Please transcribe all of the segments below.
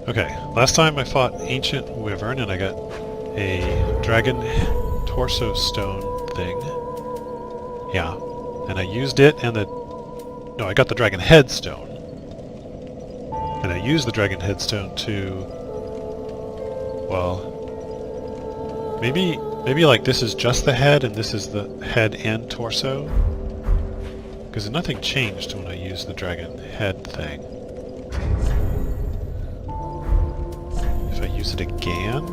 Okay, last time I fought Ancient Wyvern and I got a dragon torso stone thing. Yeah, and I used it and the... No, I got the dragon headstone. And I used the dragon headstone to... Well... Maybe like this is just the head and this is the head and torso? Because nothing changed when I used the dragon head thing. If I use it again?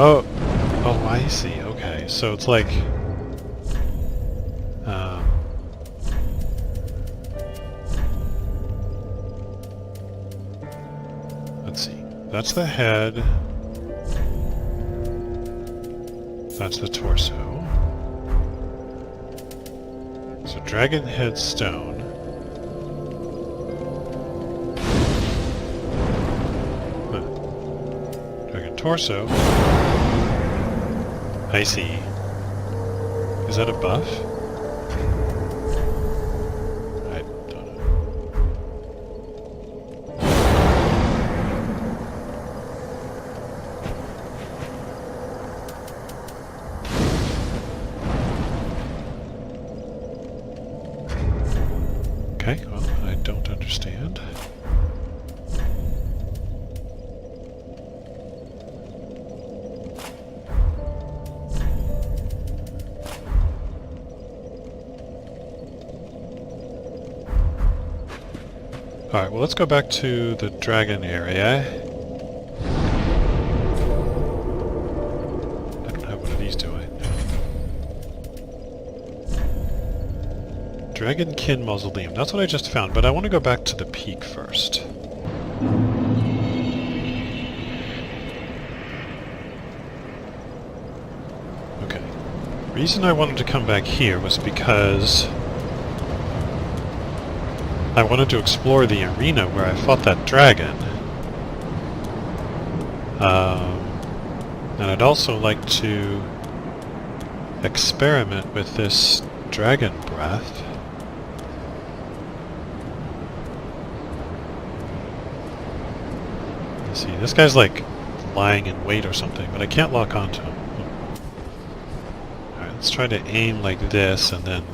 Oh, I see. Okay, so it's like... let's see. That's the head. That's the torso. So dragon head stone. Dragon torso. I see. Is that a buff? I don't know. Okay, well, I don't understand. Alright, well let's go back to the dragon area. I don't have one of these, do I? No. Dragonkin Mausoleum. That's what I just found, but I want to go back to the peak first. Okay. The reason I wanted to come back here was because I wanted to explore the arena where I fought that dragon. And I'd also like to experiment with this dragon breath. Let's see, this guy's like lying in wait or something, but I can't lock onto him. Alright, let's try to aim like this and then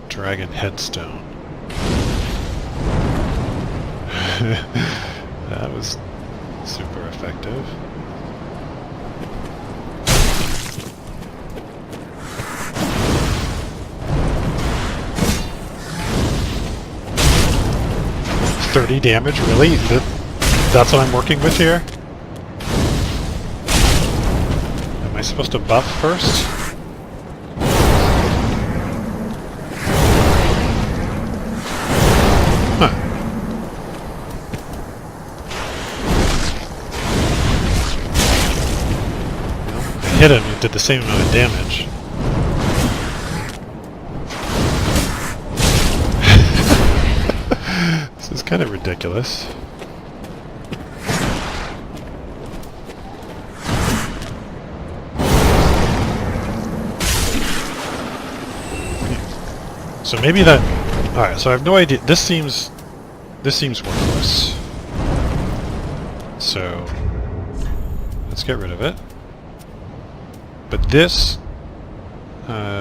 dragon headstone. That was super effective. $30 damage, really? That's what I'm working with here? Am I supposed to buff first? Hit him, it did the same amount of damage. This is kind of ridiculous. So maybe that... Alright, so I have no idea. This seems worthless. So let's get rid of it. But this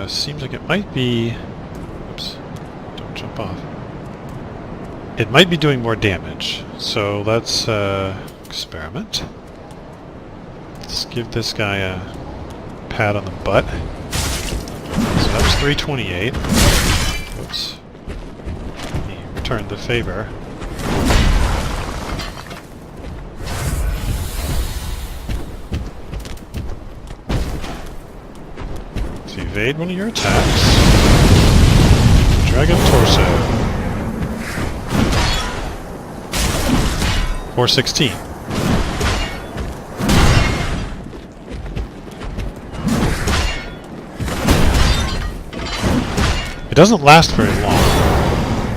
seems like it might be... Oops, don't jump off. It might be doing more damage. So let's experiment. Let's give this guy a pat on the butt. So that was 328. Oops. He returned the favor. Evade one of your attacks. Dragon torso. 416. It doesn't last very long,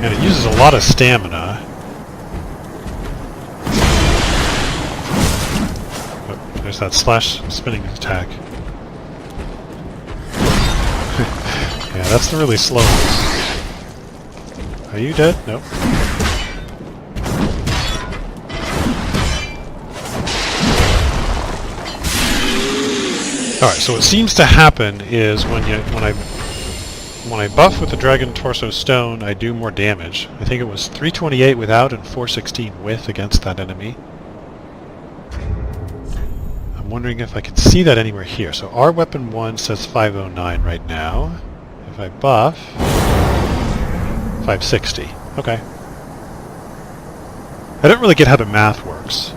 and it uses a lot of stamina. Oh, there's that slash spinning attack. Yeah, that's the really slow ones. Are you dead? Nope. Alright, so what seems to happen is when I buff with the Dragon Torso Stone, I do more damage. I think it was 328 without and 416 with against that enemy. I'm wondering if I can see that anywhere here. So our weapon 1 says 509 right now. If I buff, 560. Okay. I don't really get how the math works.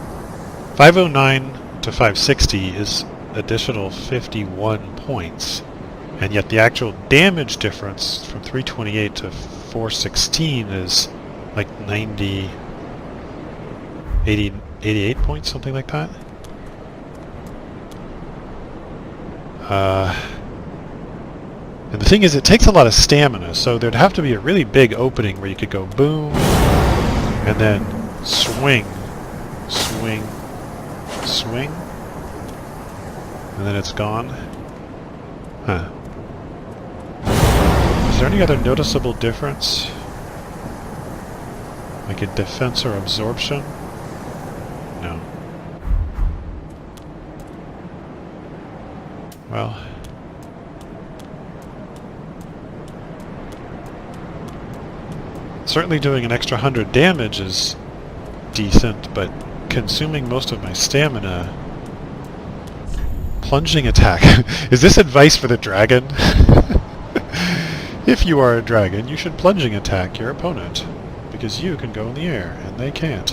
509 to 560 is additional 51 points, and yet the actual damage difference from 328 to 416 is like 90, 80, 88 points, something like that. And the thing is, it takes a lot of stamina, so there'd have to be a really big opening where you could go boom, and then swing, swing, swing, and then it's gone. Huh. Is there any other noticeable difference? Like in defense or absorption? No. Well... certainly doing an extra 100 damage is decent, but consuming most of my stamina... Plunging attack. Is this advice for the dragon? If you are a dragon, you should plunging attack your opponent, because you can go in the air, and they can't.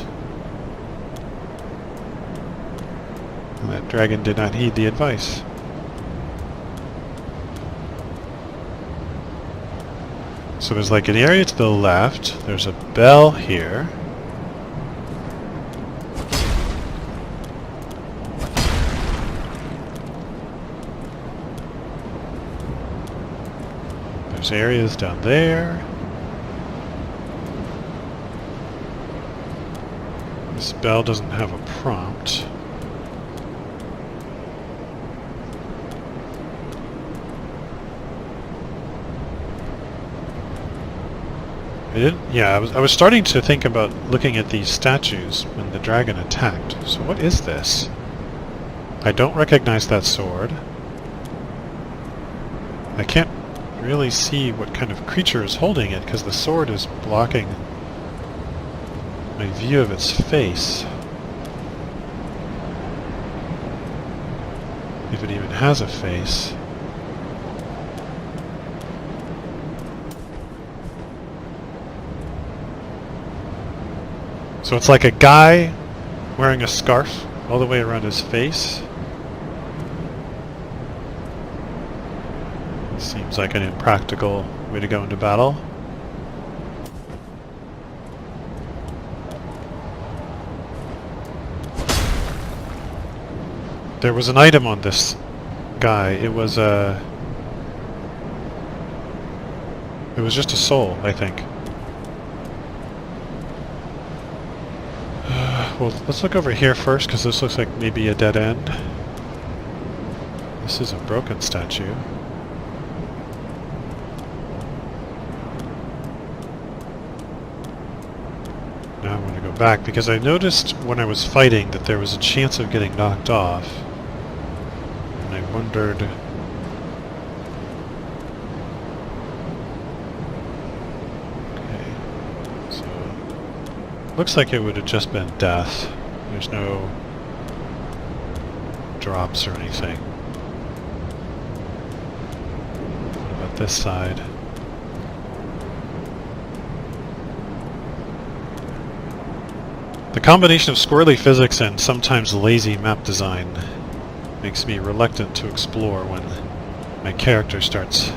And that dragon did not heed the advice. So there's like an area to the left, there's a bell here. There's areas down there. This bell doesn't have a prompt. I was starting to think about looking at these statues when the dragon attacked. So what is this? I don't recognize that sword. I can't really see what kind of creature is holding it because the sword is blocking my view of its face. If it even has a face. So it's like a guy wearing a scarf all the way around his face. Seems like an impractical way to go into battle. There was an item on this guy. It was just a soul, I think. Well, let's look over here first, because this looks like maybe a dead end. This is a broken statue. Now I'm going to go back, because I noticed when I was fighting that there was a chance of getting knocked off. And I wondered... Okay, so... looks like it would have just been death. There's no drops or anything. What about this side? The combination of squirrely physics and sometimes lazy map design makes me reluctant to explore when my character starts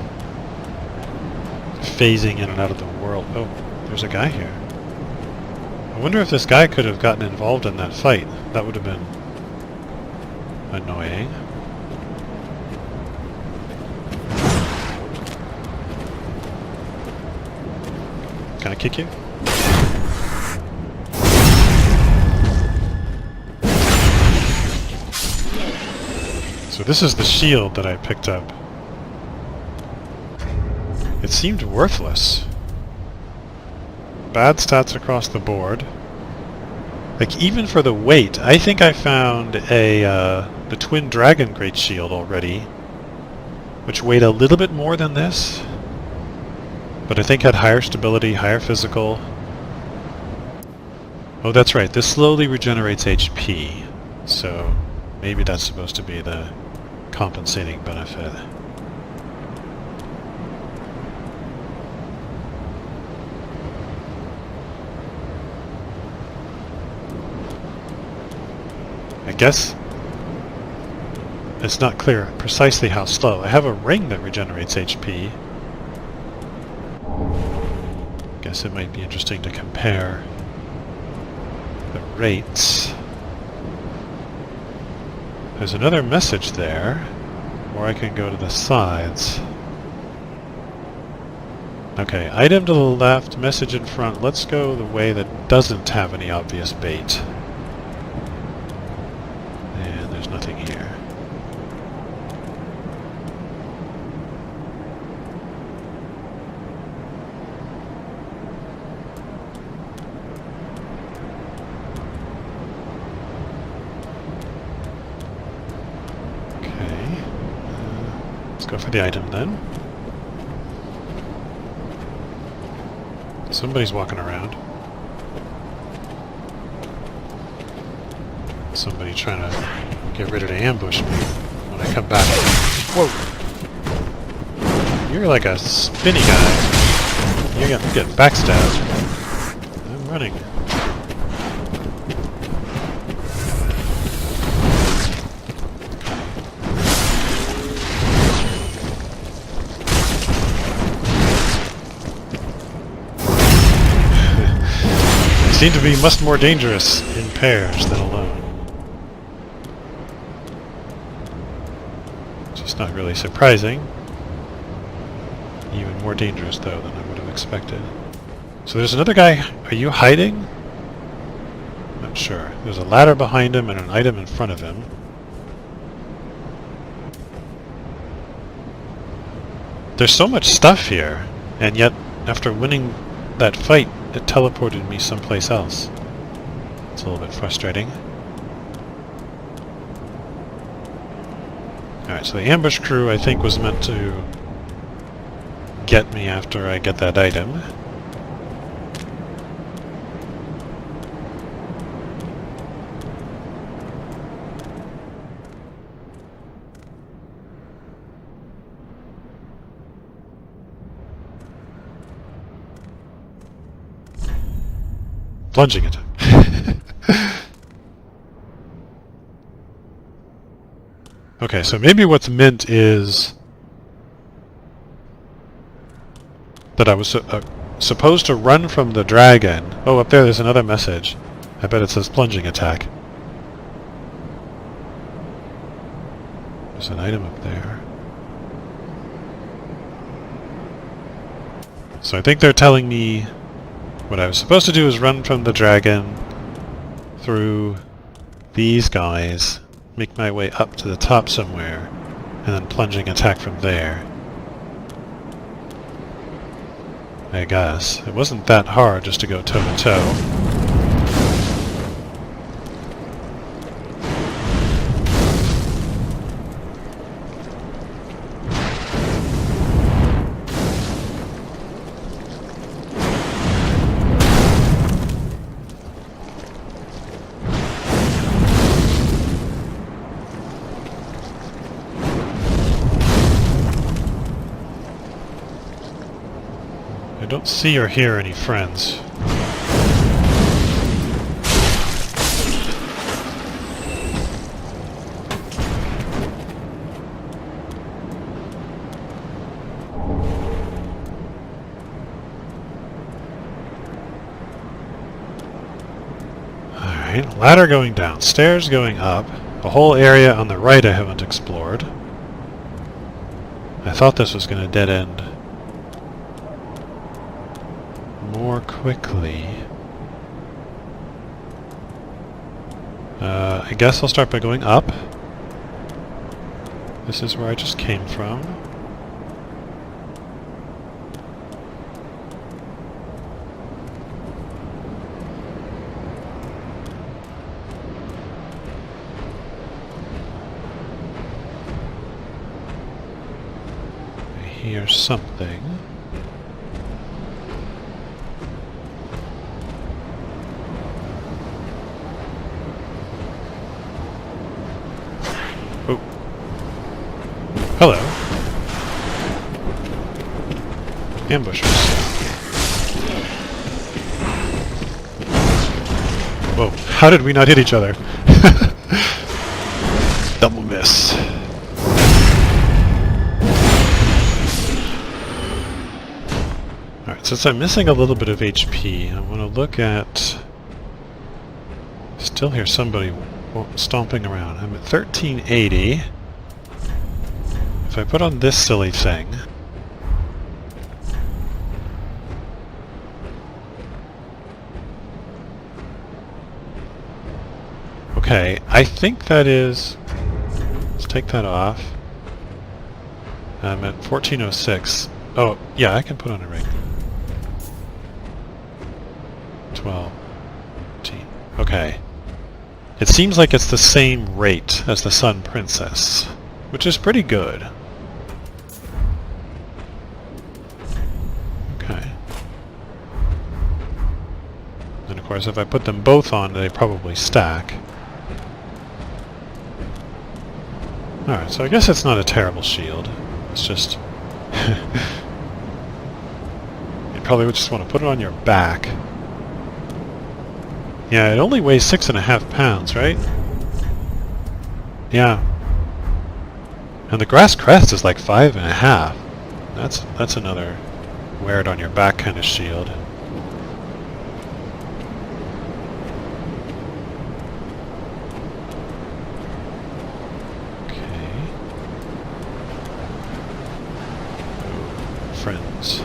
phasing in and out of the world. Oh, there's a guy here. I wonder if this guy could have gotten involved in that fight. That would have been annoying. Can I kick you? So this is the shield that I picked up. It seemed worthless. Bad stats across the board. Like, even for the weight, I think I found a the Twin Dragon Great Shield already, which weighed a little bit more than this, but I think had higher stability, higher physical. Oh, that's right, this slowly regenerates HP, so maybe that's supposed to be the compensating benefit. I guess it's not clear precisely how slow. I have a ring that regenerates HP. Guess it might be interesting to compare the rates. There's another message there, or I can go to the sides. Okay, item to the left, message in front. Let's go the way that doesn't have any obvious bait. And there's nothing here. Go for the item then. Somebody's walking around. Somebody trying to get ready to ambush me when I come back. Whoa! You're like a spinny guy. You get backstabbed. I'm running. Seem to be much more dangerous in pairs than alone. Just not really surprising. Even more dangerous, though, than I would have expected. So there's another guy. Are you hiding? Not sure. There's a ladder behind him and an item in front of him. There's so much stuff here, and yet, after winning that fight, it teleported me someplace else. It's a little bit frustrating. Alright, so the ambush crew, I think, was meant to get me after I get that item. Plunging it. Okay, so maybe what's meant is that I was supposed to run from the dragon. Oh, up there's another message. I bet it says plunging attack. There's an item up there. So I think they're telling me what I was supposed to do is run from the dragon through these guys, make my way up to the top somewhere, and then plunging attack from there. I guess. It wasn't that hard just to go toe-to-toe. I don't see or hear any friends. Alright, ladder going down, stairs going up, a whole area on the right I haven't explored. I thought this was going to dead end more quickly. I guess I'll start by going up. This is where I just came from. or something. Oh. Hello. Ambushers. Whoa, how did we not hit each other? Double miss. Alright, since I'm missing a little bit of HP, I want to look at... Still hear somebody stomping around. I'm at 1380. If I put on this silly thing... Okay, I think that is... Let's take that off. I'm at 1406. Oh, yeah, I can put on a ring. 12, 13. Okay. It seems like it's the same rate as the Sun Princess, which is pretty good. Okay. And of course, if I put them both on, they probably stack. Alright, so I guess it's not a terrible shield. It's just... you probably would just want to put it on your back. Yeah, it only weighs 6.5 pounds, right? Yeah. And the grass crest is like 5.5. That's another wear it on your back kind of shield. Friends.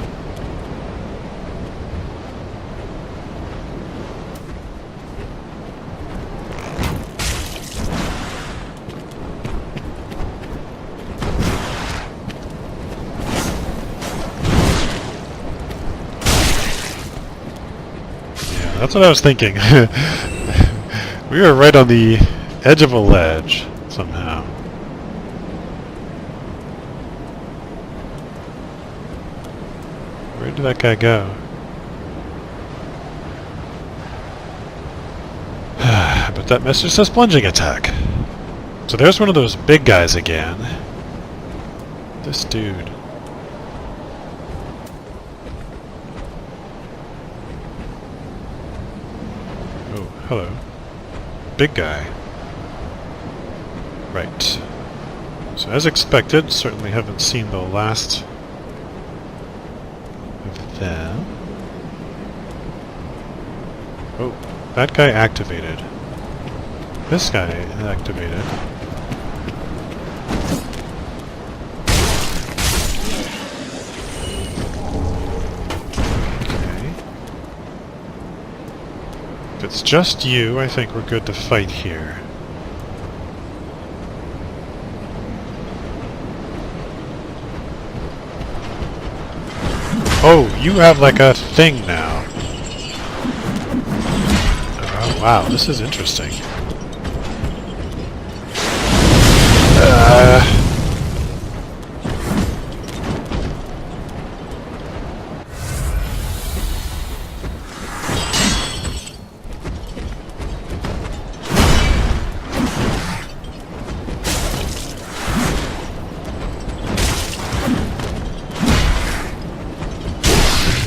Yeah, that's what I was thinking. We were right on the edge of a ledge, somehow. Where did that guy go? But that message says plunging attack. So there's one of those big guys again. This dude. Oh, hello. Big guy. Right. So as expected, certainly haven't seen the last of them. Oh, that guy activated. This guy activated. Okay. If it's just you, I think we're good to fight here. Oh, you have like a thing now. Oh, wow, this is interesting.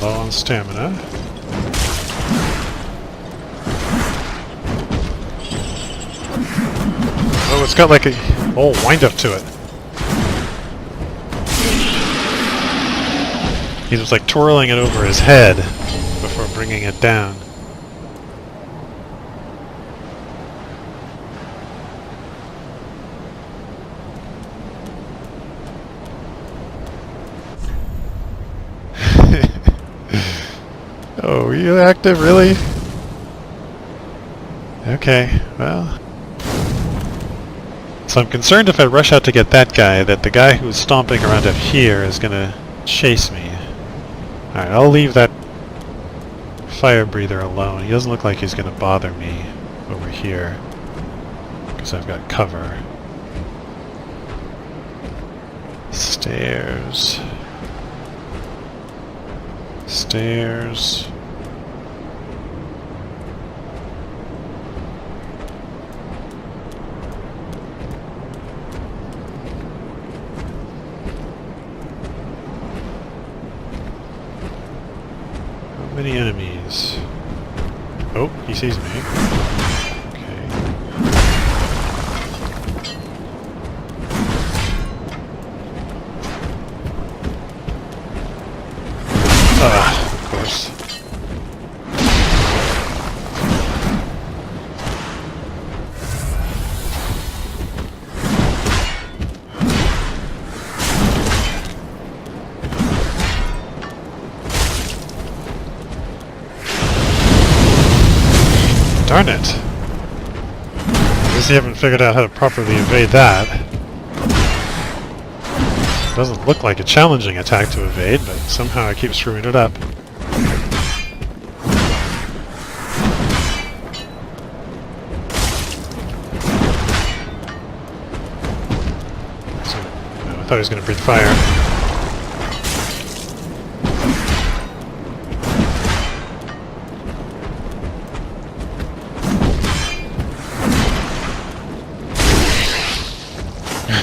Low on stamina. Oh, it's got like a whole wind-up to it. He was like twirling it over his head before bringing it down. Oh, you active, really? Okay, well... So I'm concerned if I rush out to get that guy, that the guy who's stomping around up here is gonna chase me. Alright, I'll leave that fire breather alone. He doesn't look like he's gonna bother me over here, because I've got cover. Stairs. Stairs. How many enemies? Oh, he sees me. Okay. Of course. Darn it! I guess you haven't figured out how to properly evade that. Doesn't look like a challenging attack to evade, but somehow I keep screwing it up. So, I thought he was going to breathe fire.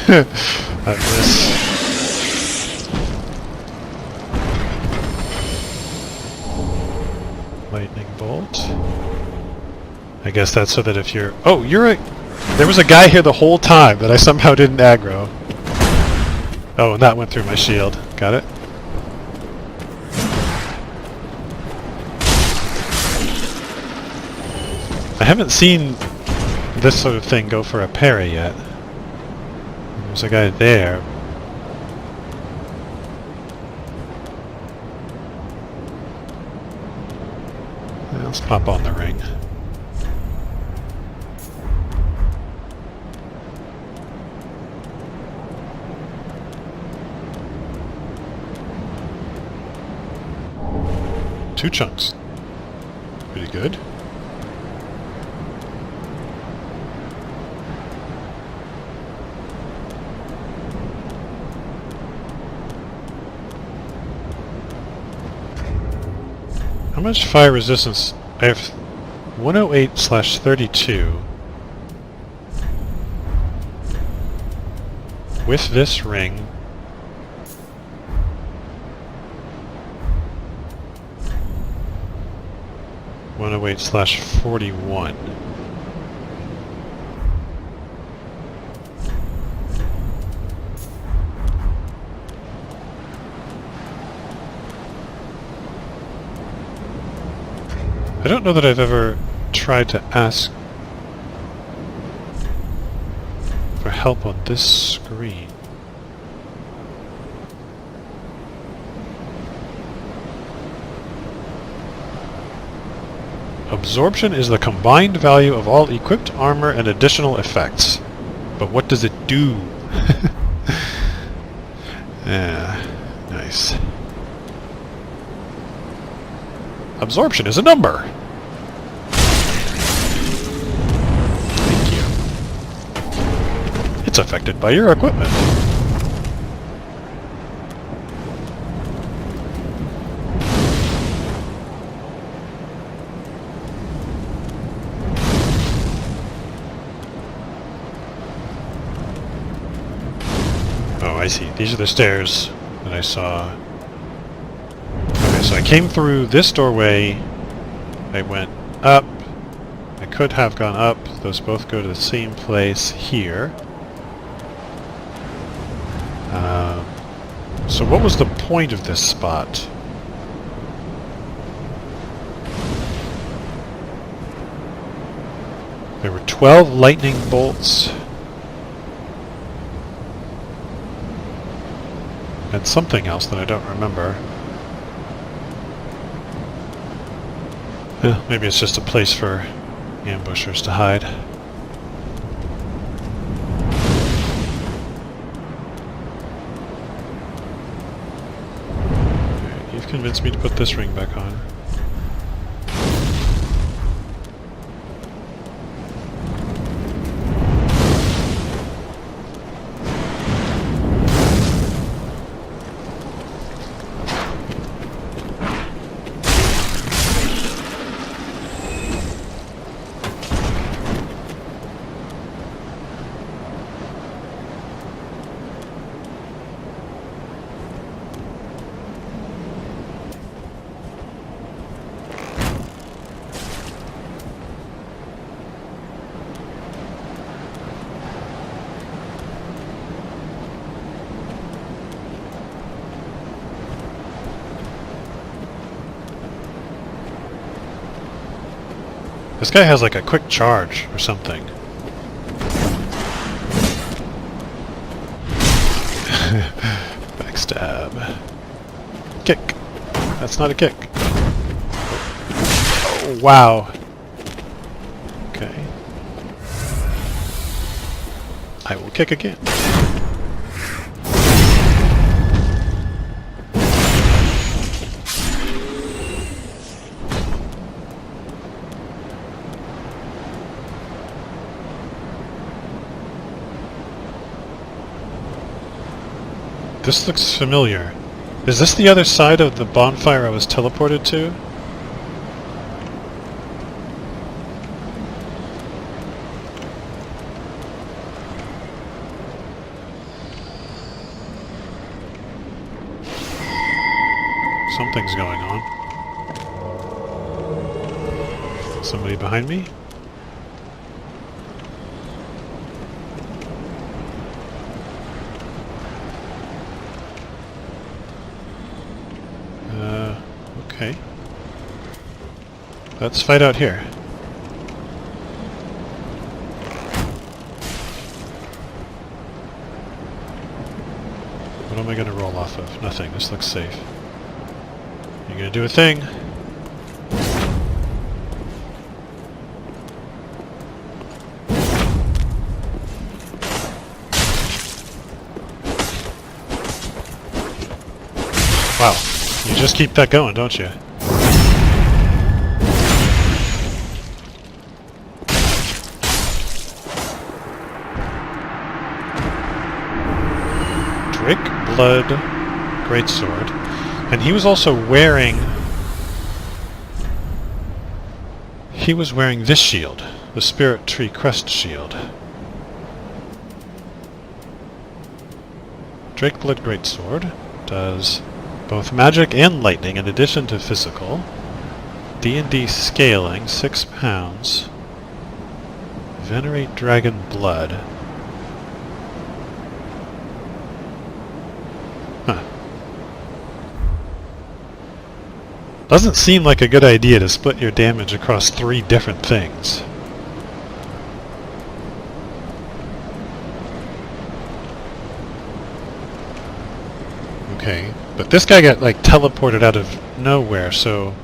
I miss. Lightning bolt. I guess that's so that if you're... Oh, you're a... There was a guy here the whole time that I somehow didn't aggro. Oh, and that went through my shield. Got it? I haven't seen this sort of thing go for a parry yet. There's a guy there. Let's pop on the ring. Two chunks. Pretty good. How much fire resistance? I have 108/32. With this ring. (108/41). I don't know that I've ever tried to ask for help on this screen. Absorption is the combined value of all equipped armor and additional effects. But what does it do? Yeah, nice. Absorption is a number! Thank you. It's affected by your equipment. Oh, I see. These are the stairs that I saw. Okay, so I came through this doorway, I went up, I could have gone up, those both go to the same place here. So what was the point of this spot? There were 12 lightning bolts. And something else that I don't remember. Maybe it's just a place for ambushers to hide. Alright, you've convinced me to put this ring back on. This guy has like a quick charge or something. Backstab. Kick. That's not a kick. Oh, wow. Okay. I will kick again. This looks familiar. Is this the other side of the bonfire I was teleported to? Something's going on. Somebody behind me? Okay. Let's fight out here. What am I going to roll off of? Nothing. This looks safe. You're going to do a thing. Wow. You just keep that going, don't you? Drake Blood Greatsword. And he was also wearing... He was wearing this shield. The Spirit Tree Crest shield. Drake Blood Greatsword does both magic and lightning in addition to physical. D&D scaling, 6 pounds. Venerate Dragon Blood. Huh. Doesn't seem like a good idea to split your damage across 3 different things. Okay, but this guy got like teleported out of nowhere, so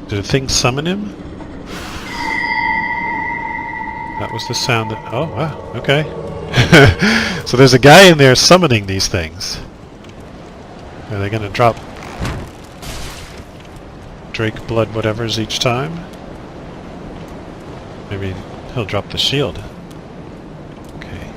did a thing summon him? That was the sound that... Oh, wow, okay. So there's a guy in there summoning these things. Are they gonna drop Drake Blood whatevers each time? Maybe he'll drop the shield. Okay.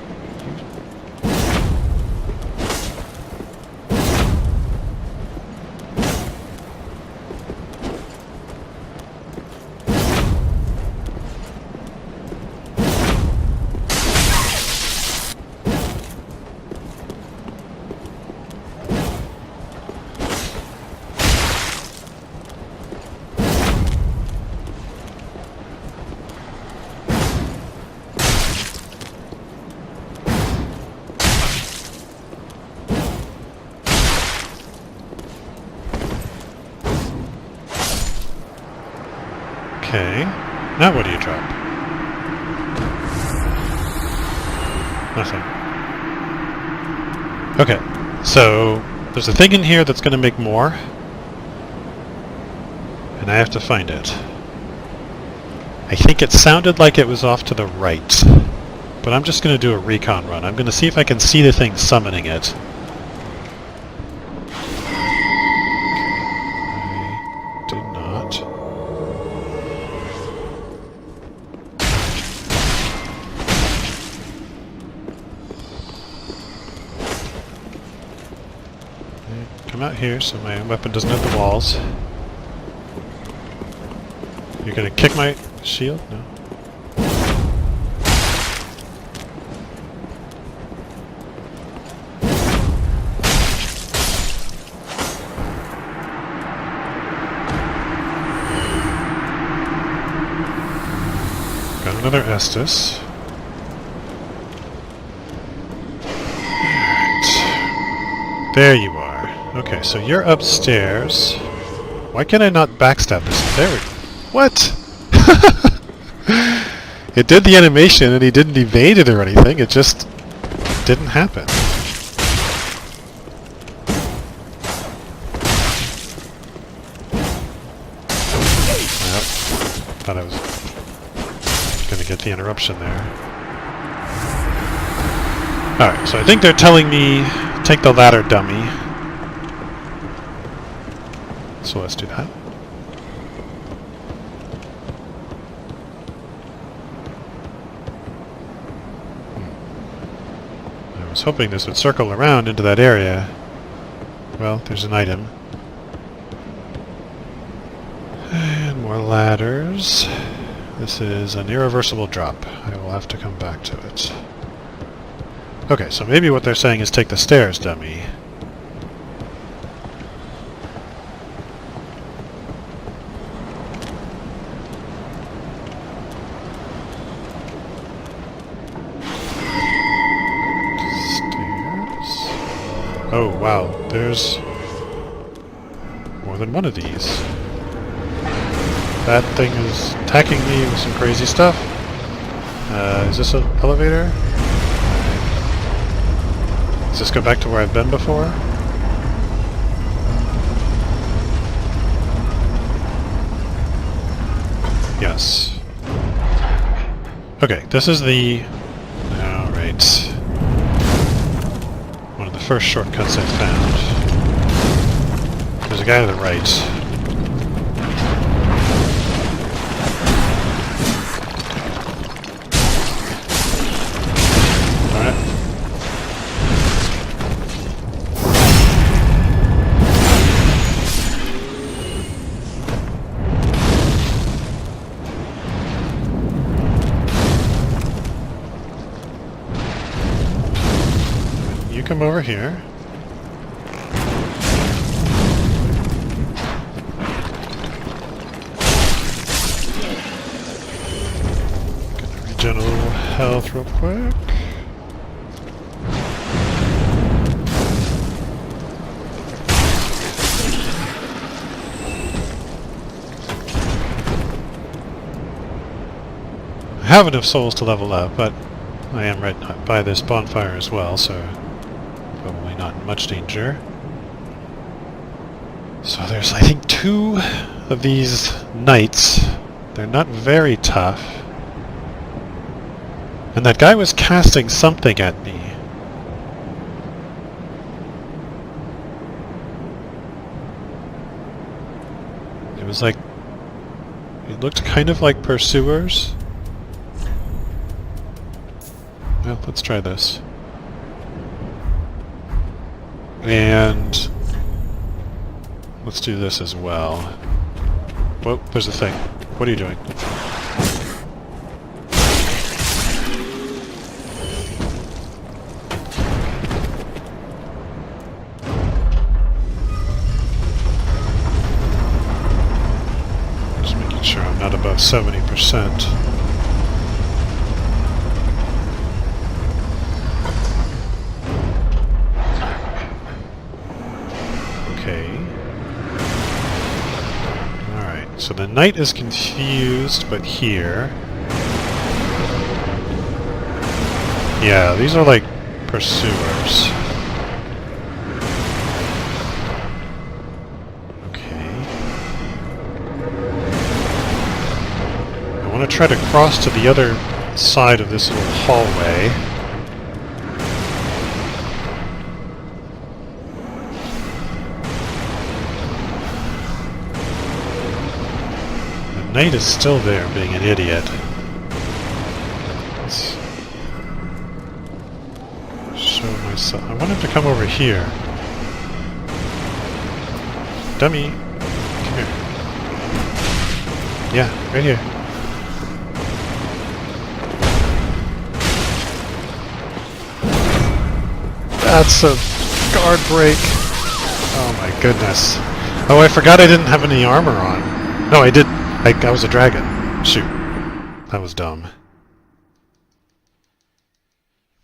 Okay, now what do you drop? Nothing. Okay, so there's a thing in here that's going to make more, and I have to find it. I think it sounded like it was off to the right, but I'm just going to do a recon run. I'm going to see if I can see the thing summoning it. I did not. Come out here so my weapon doesn't hit the walls. You're gonna kick my shield? No. Got another Estus. Alright. There you are. Okay, so you're upstairs. Why can I not backstab this? There we go. What? It did the animation and he didn't evade it or anything, it just didn't happen. Yep. Thought I was gonna get the interruption there. Alright, so I think they're telling me take the ladder, dummy. So let's do that. I was hoping this would circle around into that area. Well, there's an item. And more ladders. This is an irreversible drop. I will have to come back to it. Okay, so maybe what they're saying is take the stairs, dummy. Oh, wow, there's more than one of these. That thing is attacking me with some crazy stuff. Is this an elevator? Does this go back to where I've been before? Yes. Okay, this is the... Alright. One of the first shortcuts I found. There's a guy to the right. Alright. You come over here. Regen a little health real quick. I have enough souls to level up, but I am right by this bonfire as well, so probably not in much danger. So there's, I think, 2 of these knights. They're not very tough. And that guy was casting something at me. It was like... it looked kind of like pursuers. Well, let's try this. And... let's do this as well. Whoa, there's the thing. What are you doing? Just making sure I'm not above 70%. So the knight is confused, but here... yeah, these are like pursuers. Okay. I want to try to cross to the other side of this little hallway. The knight is still there, being an idiot. Let's show myself. I want him to come over here. Dummy! Come here. Yeah, right here. That's a guard break. Oh my goodness. Oh, I forgot I didn't have any armor on. No, I did. I was a dragon. Shoot. That was dumb.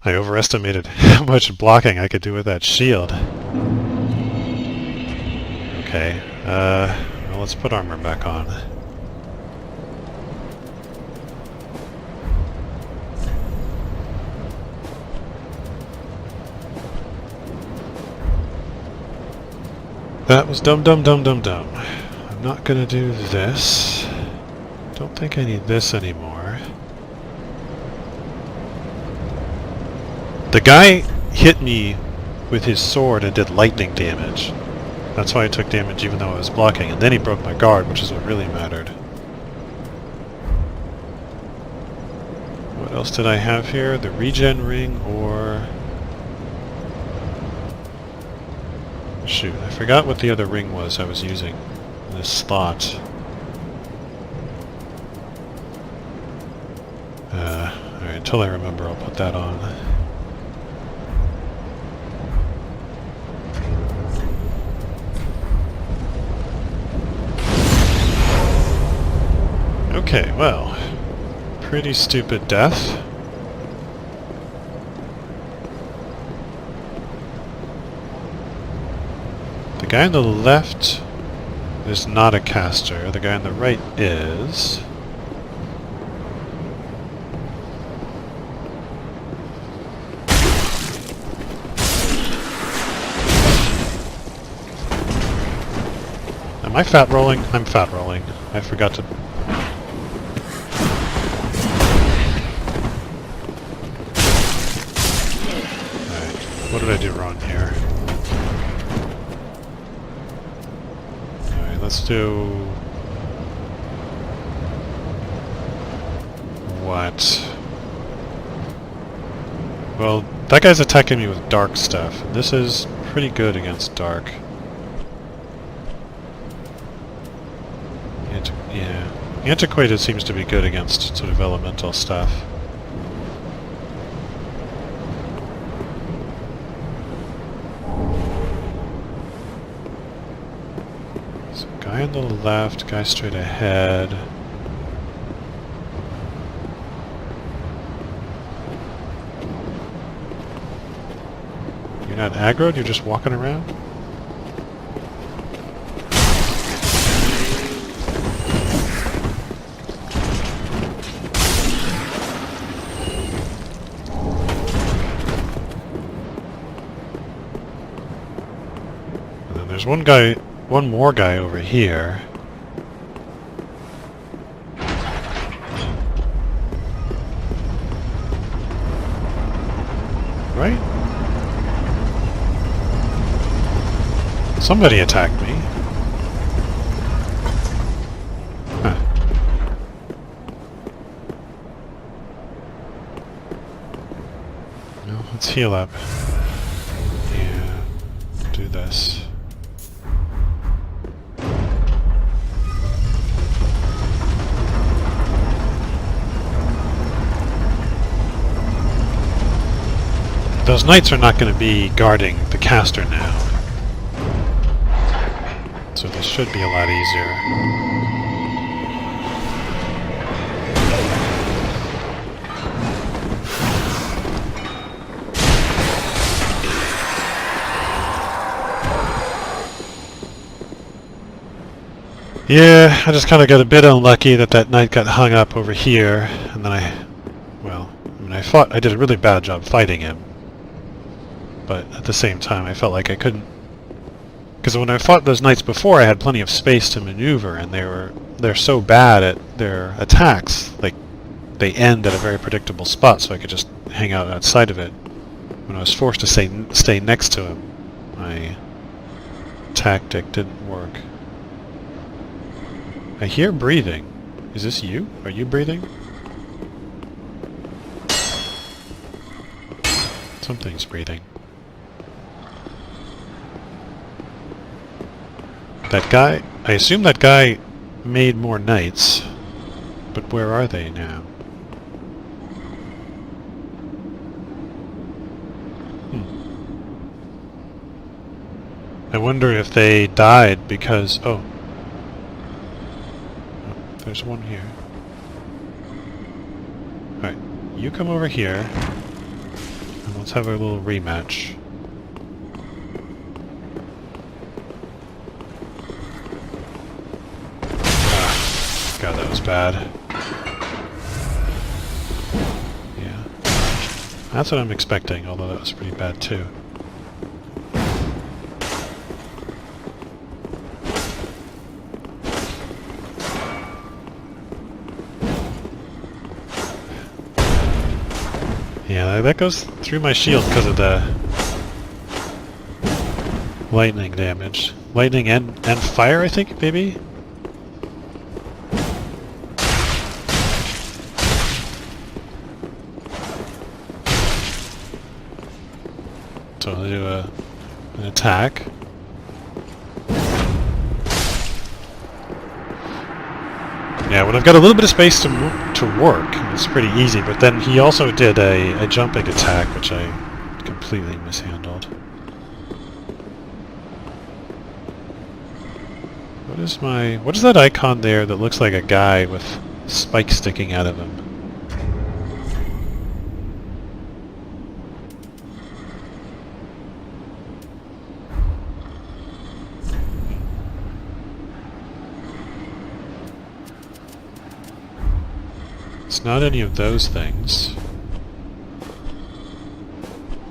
I overestimated how much blocking I could do with that shield. Okay, well, let's put armor back on. That was dumb, dumb, dumb, dumb, dumb. I'm not gonna do this. Don't think I need this anymore. The guy hit me with his sword and did lightning damage. That's why I took damage even though I was blocking. And then he broke my guard, which is what really mattered. What else did I have here? The regen ring or... Shoot, I forgot what the other ring was I was using in this slot. Alright, until I remember I'll put that on. Okay, well, pretty stupid death. The guy on the left is not a caster, the guy on the right is. Am I fat rolling? I'm fat rolling. I forgot to... What did I do wrong here? Alright, let's do... What? Well, that guy's attacking me with dark stuff. This is pretty good against dark. Yeah. Antiquated seems to be good against sort of elemental stuff. Guy on the left, guy straight ahead. You're not aggroed, you're just walking around? And then there's one more guy over here. Right? Somebody attacked me. Huh. Well, let's heal up. Yeah, do this. Those knights are not going to be guarding the caster now. So this should be a lot easier. Yeah, I just kind of got a bit unlucky that that knight got hung up over here, and then I did a really bad job fighting him. But at the same time, I felt like I couldn't... Because when I fought those knights before, I had plenty of space to maneuver, and they're so bad at their attacks, like, they end at a very predictable spot, so I could just hang out outside of it. When I was forced to stay next to him, my tactic didn't work. I hear breathing. Is this you? Are you breathing? Something's breathing. That guy... I assume that guy made more knights, but where are they now? I wonder if they died because... Oh. There's one here. Alright, you come over here, and let's have a little rematch. Ah, God, that was bad. Yeah. That's what I'm expecting, although that was pretty bad too. Yeah, that goes through my shield because of the lightning damage. Lightning and fire, I think, maybe? So I'll do an attack. Yeah, when I've got a little bit of space to work, it's pretty easy, but then he also did a jumping attack, which I completely mishandled. What is that icon there that looks like a guy with spikes sticking out of him? It's not any of those things.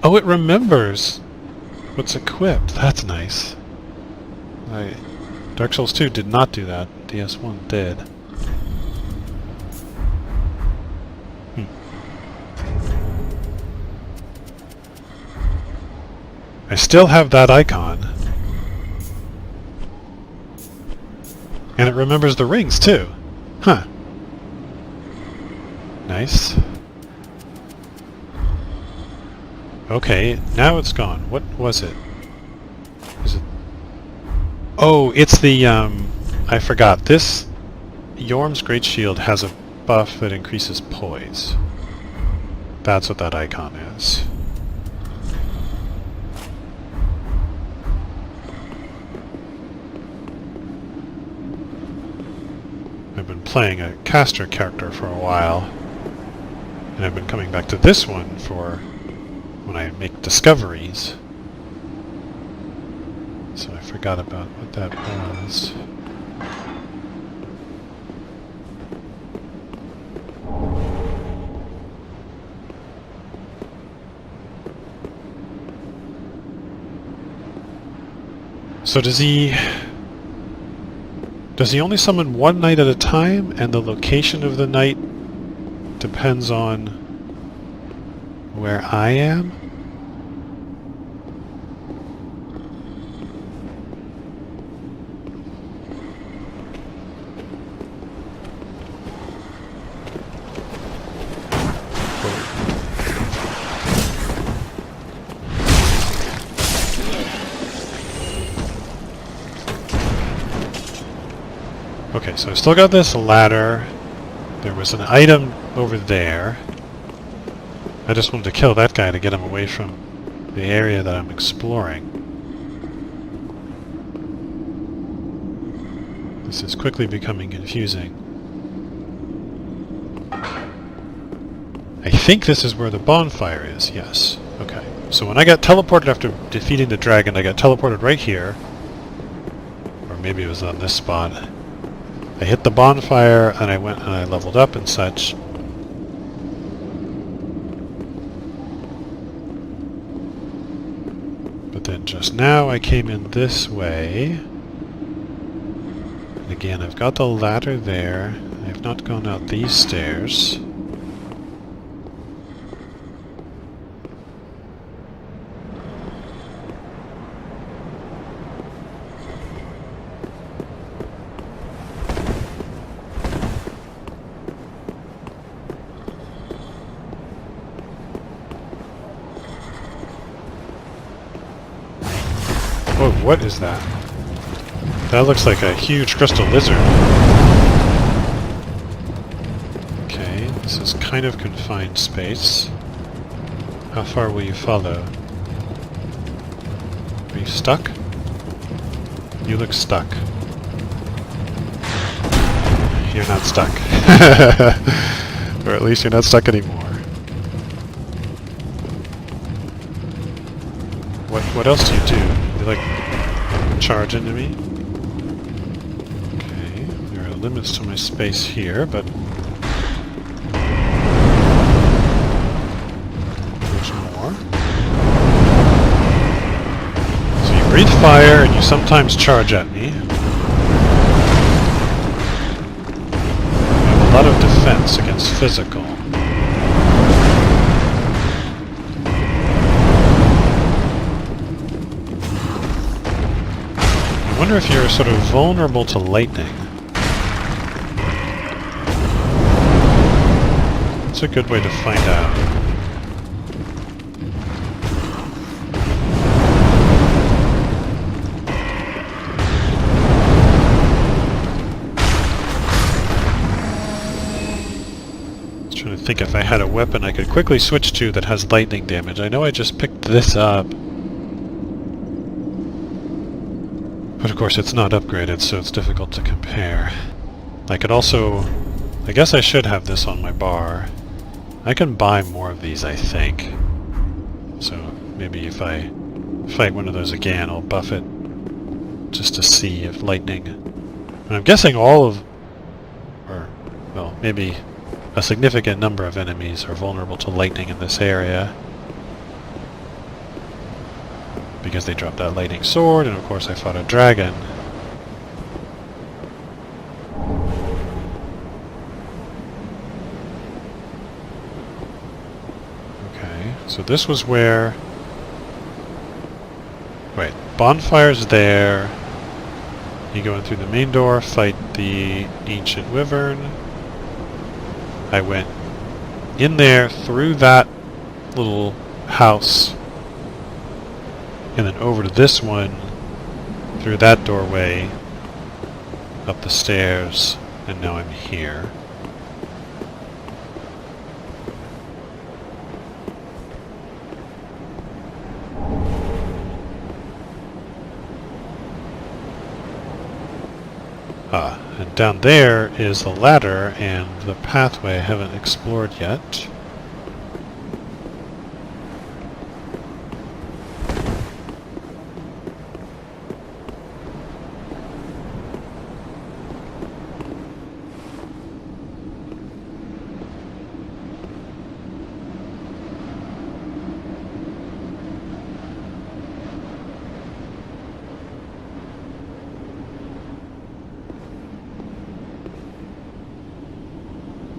Oh, it remembers what's equipped. That's nice. Dark Souls 2 did not do that. DS1 did. I still have that icon. And it remembers the rings, too. Huh. Nice. Okay, now it's gone. What was it? Is it... Oh, it's the, I forgot. This Yorm's Great Shield has a buff that increases poise. That's what that icon is. I've been playing a caster character for a while, and I've been coming back to this one for when I make discoveries. So I forgot about what that was. So does he only summon one knight at a time, and the location of the knight depends on where I am? Okay, so I still got this ladder. There was an item over there. I just wanted to kill that guy to get him away from the area that I'm exploring. This is quickly becoming confusing. I think this is where the bonfire is, yes. Okay, so when I got teleported after defeating the dragon, I got teleported right here. Or maybe it was on this spot. I hit the bonfire, and I went and I leveled up and such. But then just now I came in this way. And again, I've got the ladder there. I have not gone out these stairs. Whoa, what is that? That looks like a huge crystal lizard. Okay, this is kind of confined space. How far will you follow? Are you stuck? You look stuck. You're not stuck. Or at least you're not stuck anymore. What else do you do? You like charge into me? Okay, there are limits to my space here, but there's more. So you breathe fire and you sometimes charge at me. You have a lot of defense against physical. wonder if you're sort of vulnerable to lightning. It's a good way to find out. Trying to think if I had a weapon I could quickly switch to that has lightning damage. I know I just picked this up. But of course it's not upgraded, so it's difficult to compare. I could also... I guess I should have this on my bar. I can buy more of these, I think. So maybe if I fight one of those again, I'll buff it just to see if lightning... And I'm guessing all of... or, well, maybe... a significant number of enemies are vulnerable to lightning in this area. Because they dropped that lightning sword, and of course I fought a dragon. Okay, so this was where... Wait, bonfire's there. You go in through the main door, fight the ancient wyvern. I went in there, through that little house, and then over to this one, through that doorway, up the stairs, and now I'm here. And down there is the ladder and the pathway I haven't explored yet.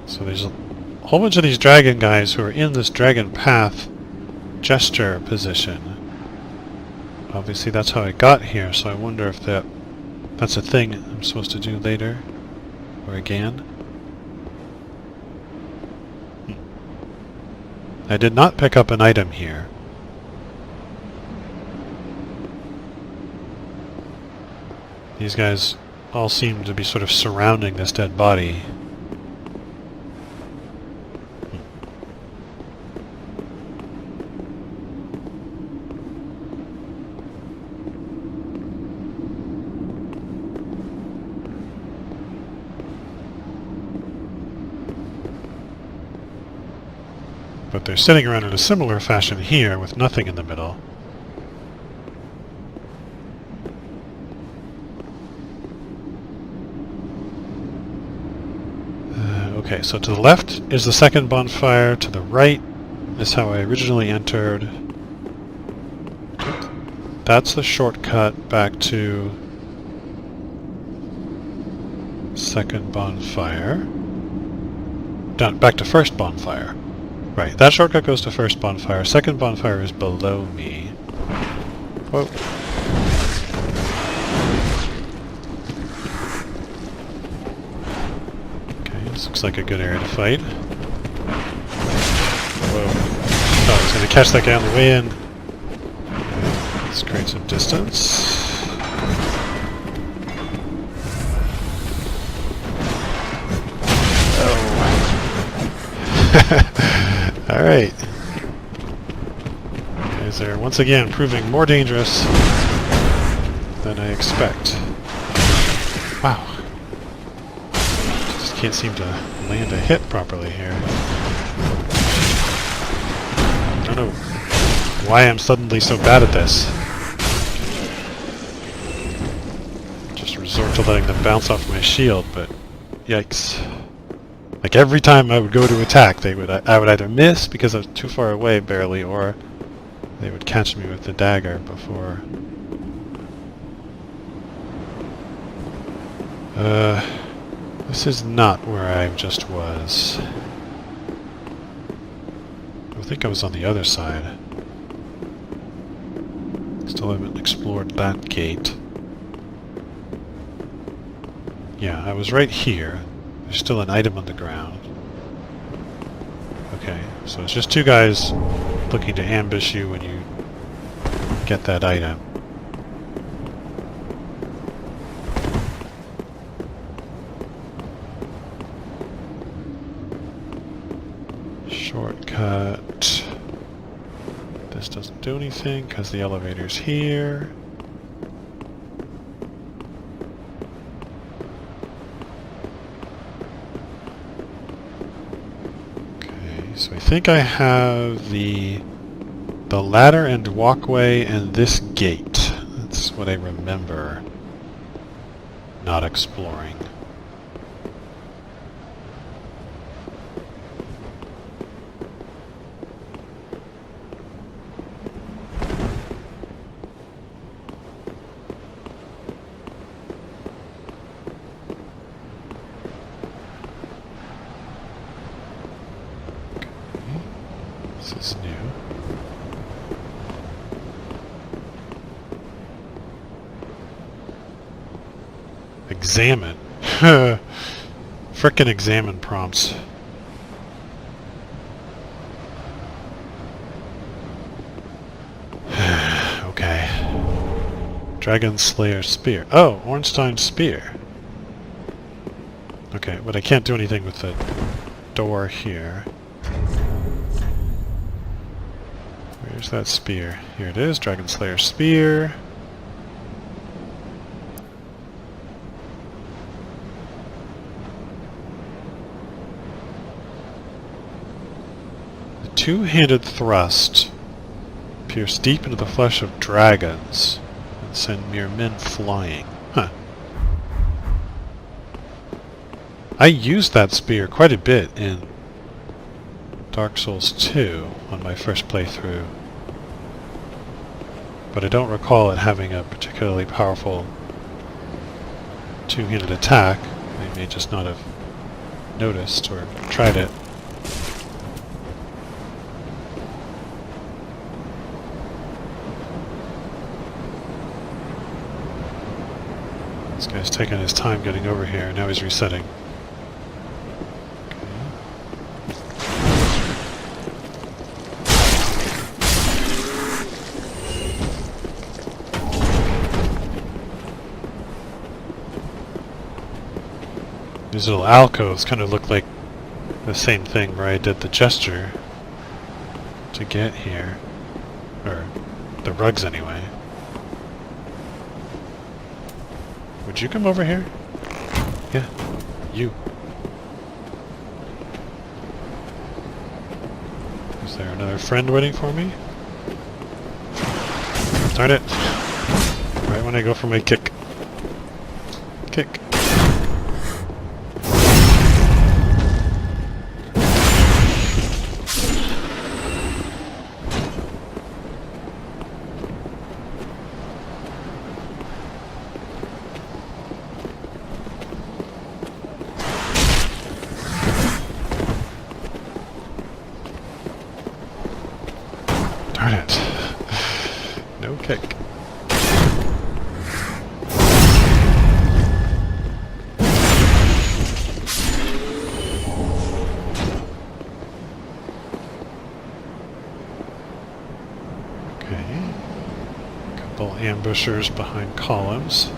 So there's a whole bunch of these dragon guys who are in this dragon path gesture position. Obviously that's how I got here, so I wonder if that's a thing I'm supposed to do later, or again. I did not pick up an item here. These guys all seem to be sort of surrounding this dead body. But they're sitting around in a similar fashion here, with nothing in the middle. Okay, so to the left is the second bonfire, to the right is how I originally entered. That's the shortcut back to second bonfire. Down, back to first bonfire. Right, that shortcut goes to first bonfire. Second bonfire is below me. Whoa. Okay, this looks like a good area to fight. Whoa. Oh, I was going to catch that guy on the way in. Okay, let's create some distance. Alright. Guys are once again proving more dangerous than I expect. Wow. Just can't seem to land a hit properly here. I don't know why I'm suddenly so bad at this. Just resort to letting them bounce off my shield, but yikes. Like every time I would go to attack, I would either miss because I was too far away barely, or they would catch me with the dagger before. This is not where I just was. I think I was on the other side. Still haven't explored that gate. Yeah, I was right here. There's still an item on the ground. Okay, so it's just two guys looking to ambush you when you get that item. Shortcut. This doesn't do anything because the elevator's here. Okay, so I think I have the ladder and walkway and this gate. That's what I remember not exploring. This is new. Examine. Frickin' examine prompts. Okay. Dragon Slayer Spear. Oh, Ornstein Spear. Okay, but I can't do anything with the door here. Where's that spear? Here it is, Dragon Slayer Spear. The two-handed thrust. Pierce deep into the flesh of dragons and send mere men flying. Huh. I used that spear quite a bit in Dark Souls 2 on my first playthrough, but I don't recall it having a particularly powerful two-handed attack. I may just not have noticed or tried it. This guy's taking his time getting over here, now he's resetting. These little alcoves kind of look like the same thing where I did the gesture to get here. Or the rugs anyway. Would you come over here? Yeah, you. Is there another friend waiting for me? Darn it. Right when I go for my kick. Kick. Darn it. No kick. Okay. Couple ambushers behind columns.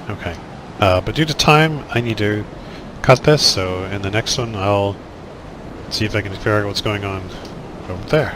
Okay. But due to time, I need to cut this, so in the next one I'll see if I can figure out what's going on over there.